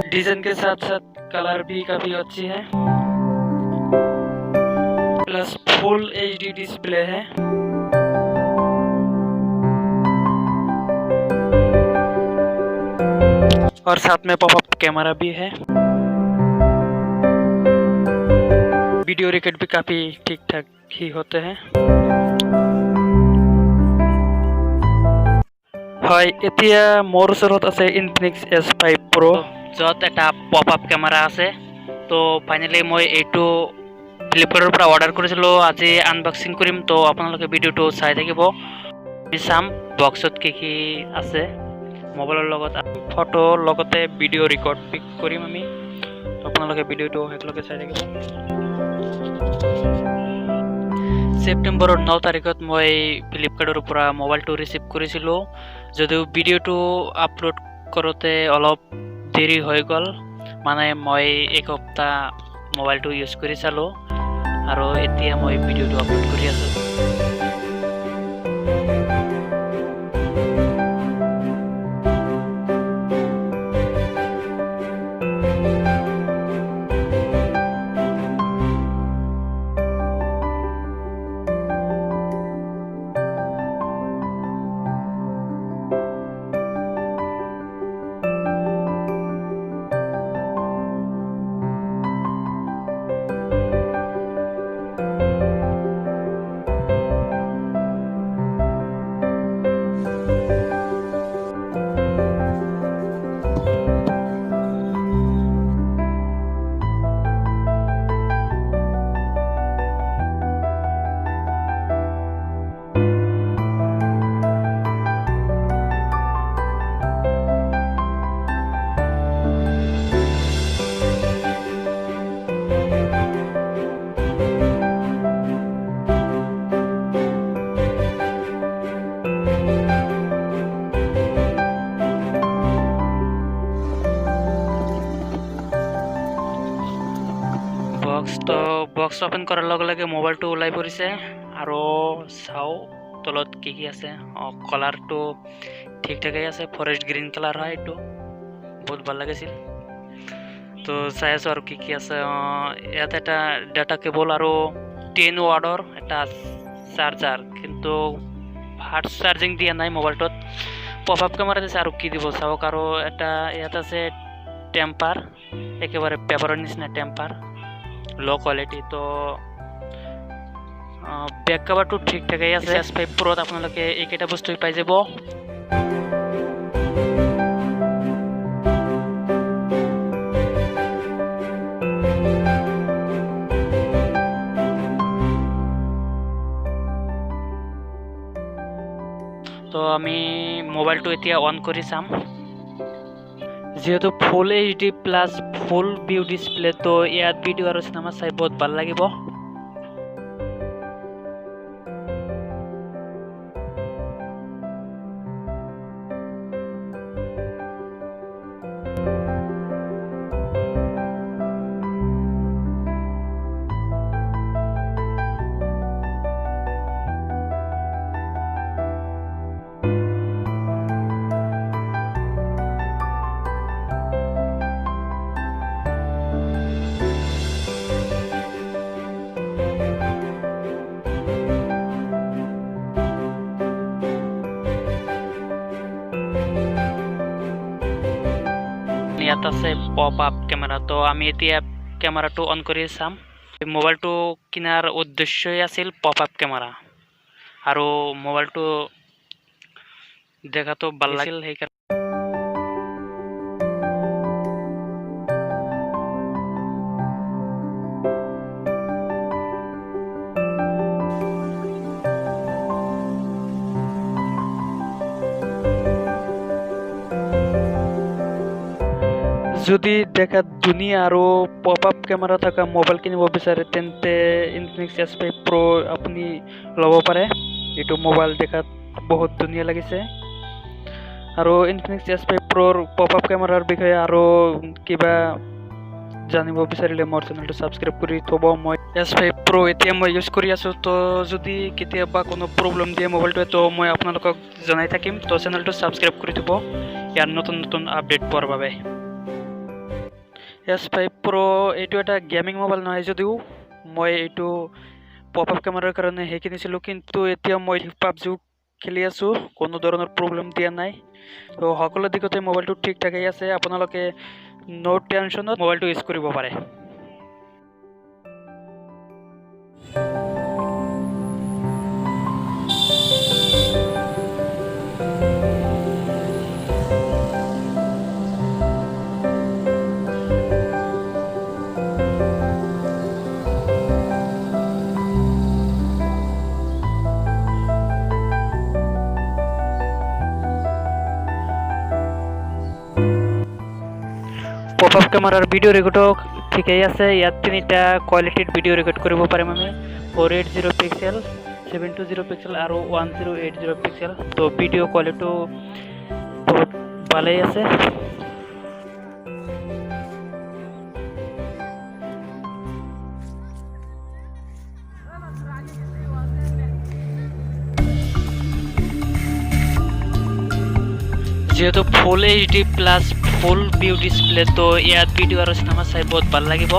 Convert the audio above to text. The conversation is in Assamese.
डिजाइन के साथ साथ कलर भी काफी अच्छी है, प्लस फुल एचडी डिस्प्ले है। और साथ में पॉपअप कैमरा भी है। वीडियो रिकॉर्ड भी काफी ठीक ठाक ही होते हैं। হয় এতিয়া মোৰ ওচৰত আছে ইনফিনিক্স S5 Pro, য'ত এটা পপআপ কেমেৰা আছে। তো ফাইনেলি মই এইটো ফ্লিপকাৰ্টৰ পৰা অৰ্ডাৰ কৰিছিলোঁ, আজি আনবক্সিং কৰিম। তো আপোনালোকে ভিডিঅ'টো চাই থাকিব। আমি চাম বক্সত কি আছে, মোবাইলৰ লগত ফটো লগতে ভিডিঅ' ৰেকৰ্ড পিক কৰিম আমি। আপোনালোকে ভিডিঅ'টো একেলগে চাই থাকিব। ছেপ্টেম্বৰৰ 9 তাৰিখত মই ফ্লিপকাৰ্টৰ পৰা মোবাইলটো ৰিচিভ কৰিছিলোঁ, যদিও ভিডিঅ'টো আপলোড কৰোঁতে অলপ দেৰি হৈ গ'ল। মানে মই এক সপ্তাহ মোবাইলটো ইউজ কৰি চালোঁ আৰু এতিয়া মই ভিডিঅ'টো আপলোড কৰি আছোঁ। বক্স ওপেন কৰাৰ লগে লগে মোবাইলটো ওলাই পৰিছে আৰু চাও তলত কি আছে। কালাৰটো ঠিক ঠাকেই আছে, ফৰেষ্ট গ্ৰীণ কালাৰ হয়, এইটো বহুত ভাল লাগিছিল। তো চাই আছোঁ আৰু কি আছে। ইয়াত এটা ডাটা কেবল আৰু 10 ওয়াটৰ এটা চাৰ্জাৰ, কিন্তু ফাষ্ট চাৰ্জিং দিয়া নাই মোবাইলটোত। পপআপ কেমেৰা দিছে আৰু কি দিব চাওক। আৰু এটা ইয়াত আছে টেম্পাৰ, একেবাৰে পেপাৰৰ নিচিনা টেম্পাৰ, লো কোৱালিটি। তো বেক কভাৰটো ঠিক ঠাকেই আছে। S5 Proত আপোনালোকে এইকেইটা বস্তু পাই যাব। তো আমি মোবাইলটো এতিয়া অন কৰি চাম। যেহেতু ফুল এইচডি প্লাস ফুল ভিউ ডিসপ্লে, তো ইয়াত ভিডিও আৰু চিনেমা চাই বহুত ভাল লাগিব। ইয়াত আছে পপআপ ক্যামেৰা। তো আমি এতিয়া ক্যামেৰাটো অন কৰি চাম। মোবাইলটো কিনাৰ উদ্দেশ্যই আছিল পপআপ ক্যামেৰা, আৰু মোবাইলটো দেখাতো ভাল লাগিল সেইকাৰণে। যদি দেখাত ধুনীয়া আৰু পপআপ কেমেৰা থকা মোবাইল কিনিব বিচাৰে তেন্তে ইনফিনিক্স S5 Pro আপুনি ল'ব পাৰে। এইটো মোবাইল দেখাত বহুত ধুনীয়া লাগিছে। আৰু ইনফিনিক্স S5 Proৰ পপআপ কেমেৰাৰ বিষয়ে আৰু কিবা জানিব বিচাৰিলে মোৰ চেনেলটো ছাবস্ক্ৰাইব কৰি থব। মই S5 Pro এতিয়া মই ইউজ কৰি আছোঁ। তো যদি কেতিয়াবা কোনো প্ৰব্লেম দিয়ে মোবাইলটোৱে, তো মই আপোনালোকক জনাই থাকিম। তো চেনেলটো ছাবস্ক্ৰাইব কৰি থব ইয়াৰ নতুন নতুন আপডেট পোৱাৰ বাবে। S5 Pro এইটো এটা গেমিং মোবাইল নহয় যদিও মই এইটো পপ আপ কেমেৰাৰ কাৰণে হে কিনিছিলোঁ, কিন্তু এতিয়া মই পাবজি খেলি আছোঁ, কোনো ধৰণৰ প্ৰব্লেম দিয়া নাই। তো সকলো দিশতে মোবাইলটো ঠিক ঠাকেই আছে। আপোনালোকে নো টেনশ্যনত মোবাইলটো ইউজ কৰিব পাৰে। পপ আপ কেমেৰাৰ ভিডিঅ' ৰেকৰ্ডো ঠিকেই আছে। ইয়াত 3টা কোৱালিটিৰ ভিডিঅ' ৰেকৰ্ড কৰিব পাৰিম আমি, 480 পিক্সেল, 720 পিক্সেল আৰু 1080 পিক্সেল। তো ভিডিঅ' কোৱালিটিটো বহুত ভালেই আছে। যেহেতু ফুল HD প্লাস ফুল ভিউ ডিসপ্লে, তো ইয়াত ভিডিও আৰু চিনেমা চাই বহুত ভাল লাগিব।